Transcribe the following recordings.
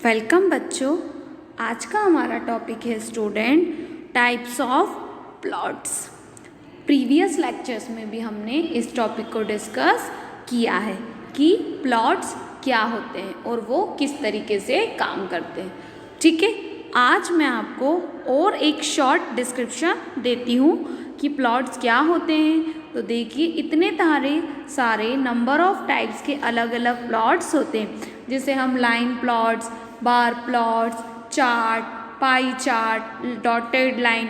Welcome बच्चों। आज का हमारा टॉपिक है student types of plots. Previous lectures में भी हमने इस टॉपिक को डिस्कस किया है कि प्लॉट्स क्या होते हैं और वो किस तरीके से काम करते हैं। ठीक है, आज मैं आपको और एक शॉर्ट डिस्क्रिप्शन देती हूँ कि प्लॉट्स क्या होते हैं। तो देखिए, इतने सारे नंबर ऑफ टाइप्स के अलग अलग प्लॉट्स होते हैं, जैसे हम line plots, bar plots, chart, pie chart, dotted line,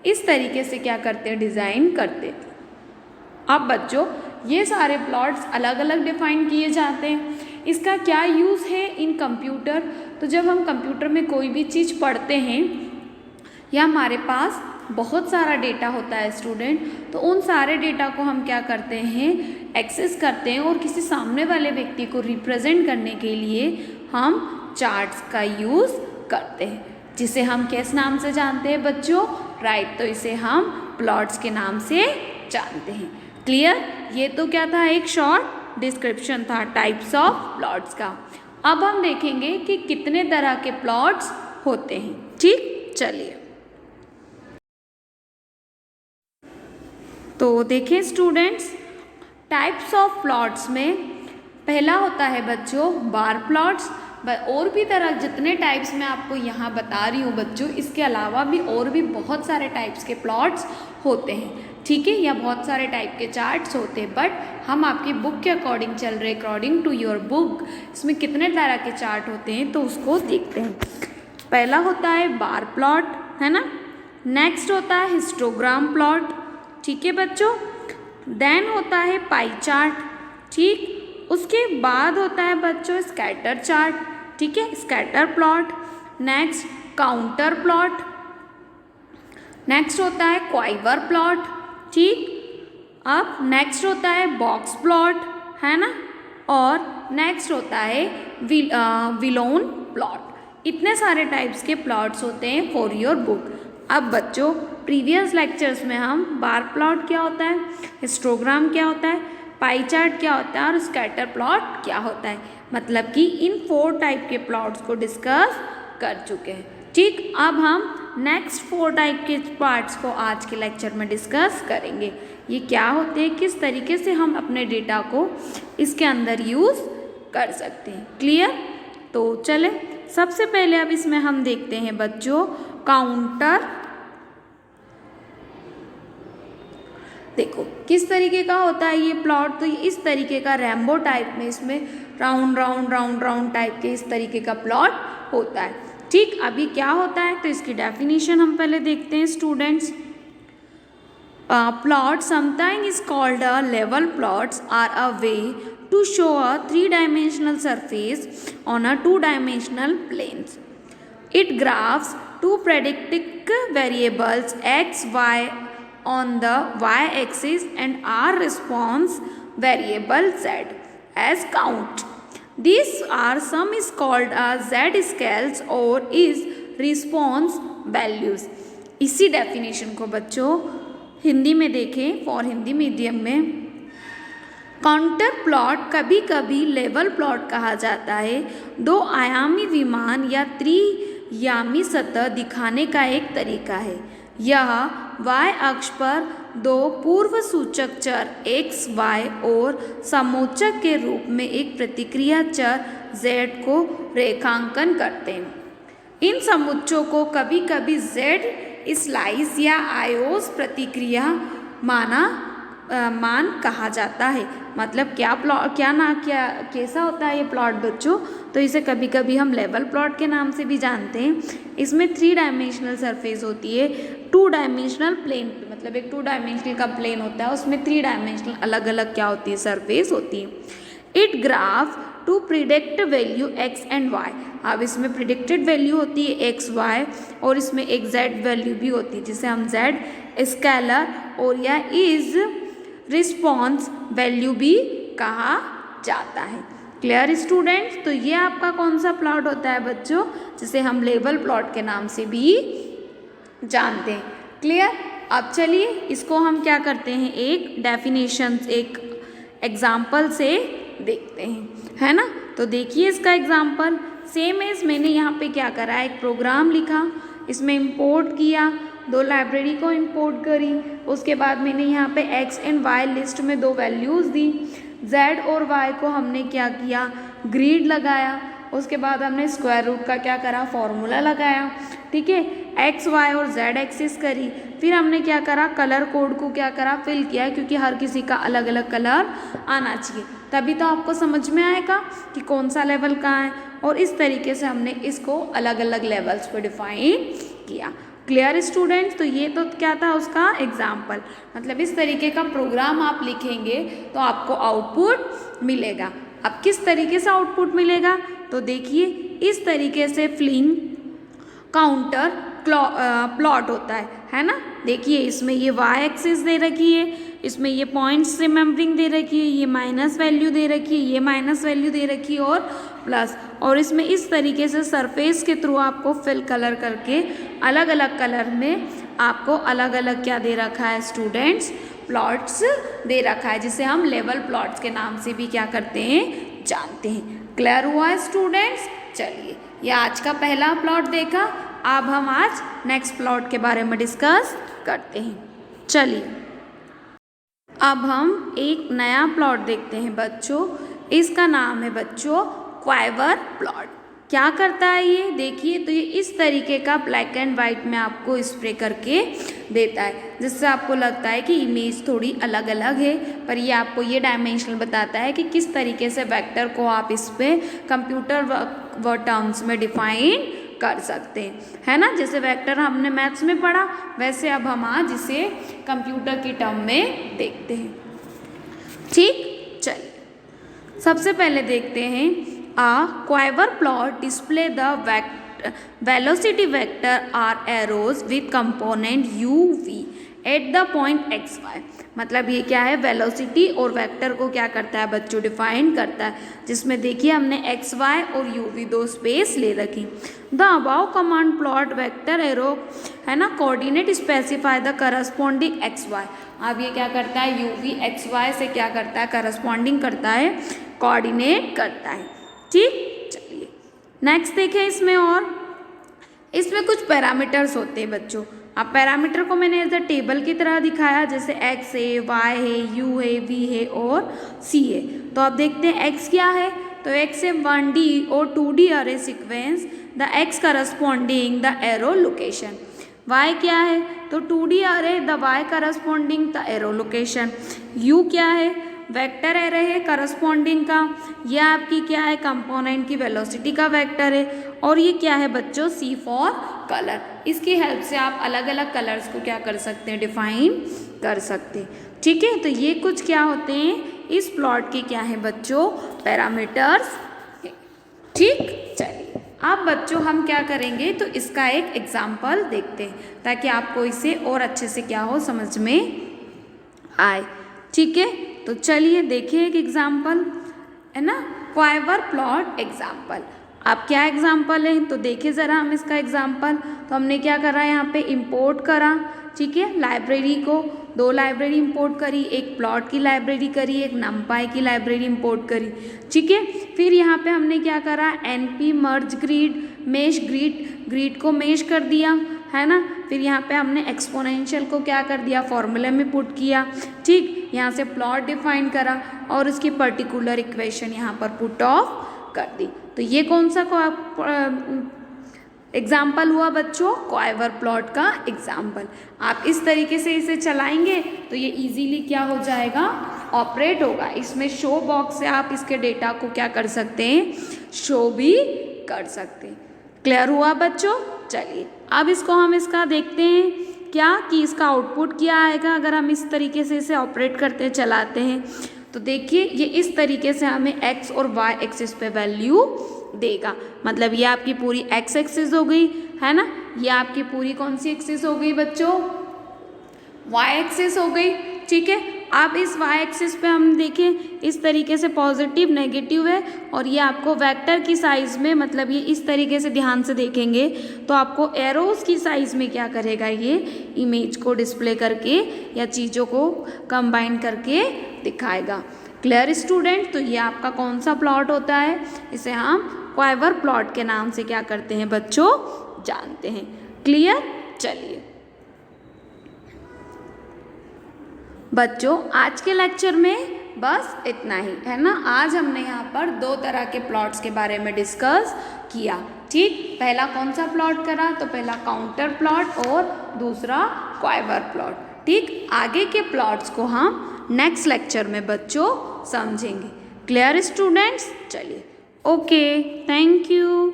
इस तरीके से क्या करते हैं, डिज़ाइन करते हैं। अब बच्चों, ये सारे प्लॉट्स अलग अलग डिफाइन किए जाते हैं। इसका क्या यूज़ है इन कंप्यूटर? तो जब हम कंप्यूटर में कोई भी चीज़ पढ़ते हैं या हमारे पास बहुत सारा डेटा होता है स्टूडेंट, तो उन सारे डेटा को हम क्या करते हैं, एक्सेस करते हैं और किसी सामने वाले व्यक्ति को रिप्रेजेंट करने के लिए हम चार्ट्स का यूज़ करते हैं, जिसे हम किस नाम से जानते हैं बच्चों? राइट, तो इसे हम प्लॉट्स के नाम से जानते हैं। क्लियर? ये तो क्या था, एक शॉर्ट डिस्क्रिप्शन था टाइप्स ऑफ प्लॉट्स का। अब हम देखेंगे कि कितने तरह के प्लॉट्स होते हैं। ठीक, चलिए तो देखें स्टूडेंट्स, टाइप्स ऑफ प्लॉट्स में पहला होता है बच्चों बार प्लॉट्स। और भी तरह जितने टाइप्स मैं आपको यहाँ बता रही हूँ बच्चों, इसके अलावा भी और भी बहुत सारे टाइप्स के प्लॉट्स होते हैं। ठीक है, या बहुत सारे टाइप के चार्ट्स होते हैं, बट हम आपकी बुक के अकॉर्डिंग चल रहे, अकॉर्डिंग टू योर बुक, इसमें कितने तरह के चार्ट होते हैं तो उसको देखते हैं। पहला होता है बार प्लॉट, है ना। नेक्स्ट होता है हिस्टोग्राम प्लॉट। ठीक है बच्चों। देन होता है पाई चार्ट। ठीक, उसके बाद होता है बच्चों स्कैटर चार्ट। ठीक है, scatter plot. Next counter plot. Next होता है क्वाइवर प्लॉट। ठीक, अब नेक्स्ट होता है बॉक्स प्लॉट, है ना। और नेक्स्ट होता है विलोन प्लॉट। इतने सारे टाइप्स के प्लॉट्स होते हैं फॉर योर बुक। अब बच्चों, प्रीवियस लेक्चर्स में हम बार प्लॉट क्या होता है, हिस्टोग्राम क्या होता है, पाई चार्ट क्या होता है और स्कैटर प्लॉट क्या होता है, मतलब कि इन 4 टाइप के प्लॉट्स को डिस्कस कर चुके हैं। ठीक, अब हम नेक्स्ट 4 टाइप के पार्ट्स को आज के लेक्चर में डिस्कस करेंगे। ये क्या होते हैं, किस तरीके से हम अपने डेटा को इसके अंदर यूज़ कर सकते हैं। क्लियर? तो चले सबसे पहले अब इसमें हम देखते हैं बच्चों काउंटर। देखो किस तरीके का होता है ये प्लॉट। तो इस तरीके का रैम्बो टाइप में, इसमें round round round round type के इस तरीके का प्लॉट होता है। ठीक, अभी क्या होता है तो इसकी डेफिनेशन हम पहले देखते हैं students. Plot sometime is called a level plots are a way to show a 3-dimensional surface on a 2-dimensional planes. It graphs 2 predictive variables x, y on the y-axis and r response variable z as count. These are some is called as z scales or is response values. इसी definition को बच्चों हिंदी में देखें for Hindi medium में। Counter plot कभी कभी level plot कहा जाता है। 2 आयामी विमान या त्रियामी सतह दिखाने का एक तरीका है। यह y अक्ष पर 2 पूर्व सूचक चर x, y और समोच्चक के रूप में एक प्रतिक्रिया चर z को रेखांकन करते हैं। इन समुच्चों को कभी कभी z स्लाइस या आयोस प्रतिक्रिया मान कहा जाता है। मतलब क्या कैसा होता है ये प्लॉट बच्चों? तो इसे कभी कभी हम लेवल प्लॉट के नाम से भी जानते हैं। इसमें 3-dimensional सरफेस होती है, 2-dimensional प्लेन, मतलब एक 2-dimensional का प्लेन होता है, उसमें 3-dimensional अलग अलग क्या होती है, सरफेस होती है। It graph to predict value x and y। अब इसमें प्रिडिक्टेड वैल्यू होती है x, y और इसमें एक z वैल्यू भी होती है, जिसे हम z स्केलर और या इज रिस्पॉन्स वैल्यू भी कहा जाता है। Clear students? तो ये आपका कौन सा प्लॉट होता है बच्चों, जिसे हम लेवल प्लॉट के नाम से भी जानते हैं। क्लियर? अब चलिए इसको हम क्या करते हैं, एक डेफिनेशन, एक एग्जाम्पल से देखते हैं, है ना। तो देखिए इसका एग्जाम्पल, सेम एज मैंने यहाँ पे क्या करा, एक प्रोग्राम लिखा, इसमें इंपोर्ट किया, 2 लाइब्रेरी को इंपोर्ट करी, उसके बाद मैंने यहाँ पे x एंड y लिस्ट में 2 वैल्यूज़ दी, z और y को हमने क्या किया, ग्रिड लगाया, उसके बाद हमने स्क्वायर रूट का क्या करा, फॉर्मूला लगाया, ठीक है, x y और z एक्सिस करी, फिर हमने क्या करा, कलर कोड को क्या करा, फिल किया, क्योंकि हर किसी का अलग अलग कलर आना चाहिए, तभी तो आपको समझ में आएगा कि कौन सा लेवल कहाँ है। और इस तरीके से हमने इसको अलग अलग लेवल्स पे डिफाइन किया। Clear students? तो ये तो क्या था उसका एग्जाम्पल, मतलब इस तरीके का प्रोग्राम आप लिखेंगे तो आपको आउटपुट मिलेगा। अब किस तरीके से आउटपुट मिलेगा, तो देखिए इस तरीके से फ्लिंग काउंटर प्लॉट होता है ना। देखिए इसमें ये y एक्सिस दे रखी है, इसमें ये पॉइंट्स रिमेम्बरिंग दे रखी है, ये माइनस वैल्यू दे रखी है, ये माइनस वैल्यू दे रखी है और प्लस, और इसमें इस तरीके से सरफेस के थ्रू आपको फिल कलर करके अलग अलग कलर में आपको अलग अलग क्या दे रखा है स्टूडेंट्स, प्लॉट्स दे रखा है, जिसे हम लेवल प्लॉट्स के नाम से भी क्या करते हैं, जानते हैं। क्लियर हुआ है स्टूडेंट्स? चलिए ये आज का पहला प्लॉट देखा, अब हम आज नेक्स्ट प्लॉट के बारे में डिस्कस करते हैं। चलिए अब हम एक नया प्लॉट देखते हैं बच्चों, इसका नाम है बच्चों क्वाइवर प्लॉट। क्या करता है ये, देखिए तो ये इस तरीके का ब्लैक एंड वाइट में आपको स्प्रे करके देता है, जिससे आपको लगता है कि इमेज थोड़ी अलग अलग है, पर ये आपको ये डायमेंशनल बताता है कि किस तरीके से वेक्टर को आप इस पे कंप्यूटर व टर्म्स में डिफाइन कर सकते हैं, है ना। जैसे वेक्टर हमने मैथ्स में पढ़ा, वैसे अब हम आज इसे कंप्यूटर की टर्म में देखते हैं। ठीक, चलिए सबसे पहले देखते हैं A Quiver plot display the velocity vector or arrows with component u v at the point x y। मतलब ये क्या है, वेलोसिटी और वेक्टर को क्या करता है बच्चों, डिफाइन करता है, जिसमें देखिए हमने एक्स वाई और यू वी 2 स्पेस ले रखी। The above command plot vector arrow है ना, coordinate specify the corresponding x y. अब ये क्या करता है, यू वी एक्स वाई से क्या करता है, करस्पॉन्डिंग करता है, कोऑर्डिनेट करता है। ठीक, चलिए नेक्स्ट देखें इसमें, और इसमें कुछ पैरामीटर्स होते हैं बच्चों। अब पैरामीटर को मैंने एज अ टेबल की तरह दिखाया, जैसे x है, y है, u है, v है और c है। तो अब देखते हैं x क्या है, तो x है 1D और 2D अरे sequence, the x corresponding the arrow location. y क्या है, तो 2D अरे, the y corresponding the arrow location. u क्या है, वेक्टर एरे है करस्पॉन्डिंग का, यह आपकी क्या है, कंपोनेंट की वेलोसिटी का वेक्टर है। और ये क्या है बच्चों, C फॉर कलर। इसकी हेल्प से आप अलग अलग कलर्स को क्या कर सकते हैं, डिफाइन कर सकते हैं। ठीक है, तो ये कुछ क्या होते हैं इस प्लॉट के क्या है बच्चों, पैरामीटर्स। ठीक, चलिए अब बच्चों हम क्या करेंगे, तो इसका एक एग्जाम्पल देखते हैं, ताकि आपको इसे और अच्छे से क्या हो, समझ में आए। ठीक है, तो चलिए देखिए एक एग्जाम्पल है ना, क्वाइवर प्लॉट एग्जाम्पल। अब क्या एग्जाम्पल है, तो देखिए ज़रा हम इसका एग्जाम्पल। तो हमने क्या करा, यहाँ पे इंपोर्ट करा, ठीक है, लाइब्रेरी को 2 लाइब्रेरी इंपोर्ट करी, एक प्लॉट की लाइब्रेरी करी, एक नमपाई की लाइब्रेरी इंपोर्ट करी। ठीक है, फिर यहाँ पे हमने क्या करा, np मर्ज ग्रिड मेश ग्रिड को मेश कर दिया, है ना। फिर यहाँ पे हमने एक्सपोनेंशियल को क्या कर दिया, फॉर्मूले में पुट किया। ठीक, यहाँ से प्लॉट डिफाइन करा और उसकी पर्टिकुलर इक्वेशन यहाँ पर पुट ऑफ कर दी। तो ये कौन सा एग्जाम्पल हुआ बच्चों, क्वाइवर प्लॉट का एग्जाम्पल। आप इस तरीके से इसे चलाएंगे तो ये इजीली क्या हो जाएगा, ऑपरेट होगा। इसमें शो बॉक्स से आप इसके डेटा को क्या कर सकते हैं, शो भी कर सकते हैं। क्लियर हुआ बच्चों? चलिए अब इसको हम इसका देखते हैं क्या, कि इसका आउटपुट क्या आएगा अगर हम इस तरीके से इसे ऑपरेट करते हैं, चलाते हैं। तो देखिए ये इस तरीके से हमें x और y एक्सिस पे वैल्यू देगा। मतलब ये आपकी पूरी x एक्सिस हो गई, है ना। ये आपकी पूरी कौन सी एक्सिस हो गई बच्चों, y एक्सिस हो गई। ठीक है, अब इस y एक्सिस पे हम देखें इस तरीके से पॉजिटिव नेगेटिव है, और ये आपको वेक्टर की साइज़ में, मतलब ये इस तरीके से ध्यान से देखेंगे तो आपको एरोज की साइज़ में क्या करेगा, ये इमेज को डिस्प्ले करके या चीज़ों को कंबाइन करके दिखाएगा। Clear student? तो ये आपका कौन सा प्लॉट होता है, इसे हम क्वाइवर प्लॉट के नाम से क्या करते हैं बच्चों, जानते हैं। क्लियर? चलिए बच्चों आज के लेक्चर में बस इतना ही है ना। आज हमने यहाँ पर 2 तरह के प्लॉट्स के बारे में डिस्कस किया। ठीक, पहला कौन सा प्लॉट करा, तो पहला काउंटर प्लॉट और दूसरा क्वाइवर प्लॉट। ठीक, आगे के प्लॉट्स को हम नेक्स्ट लेक्चर में बच्चों समझेंगे। Clear students? चलिए ओके, थैंक यू।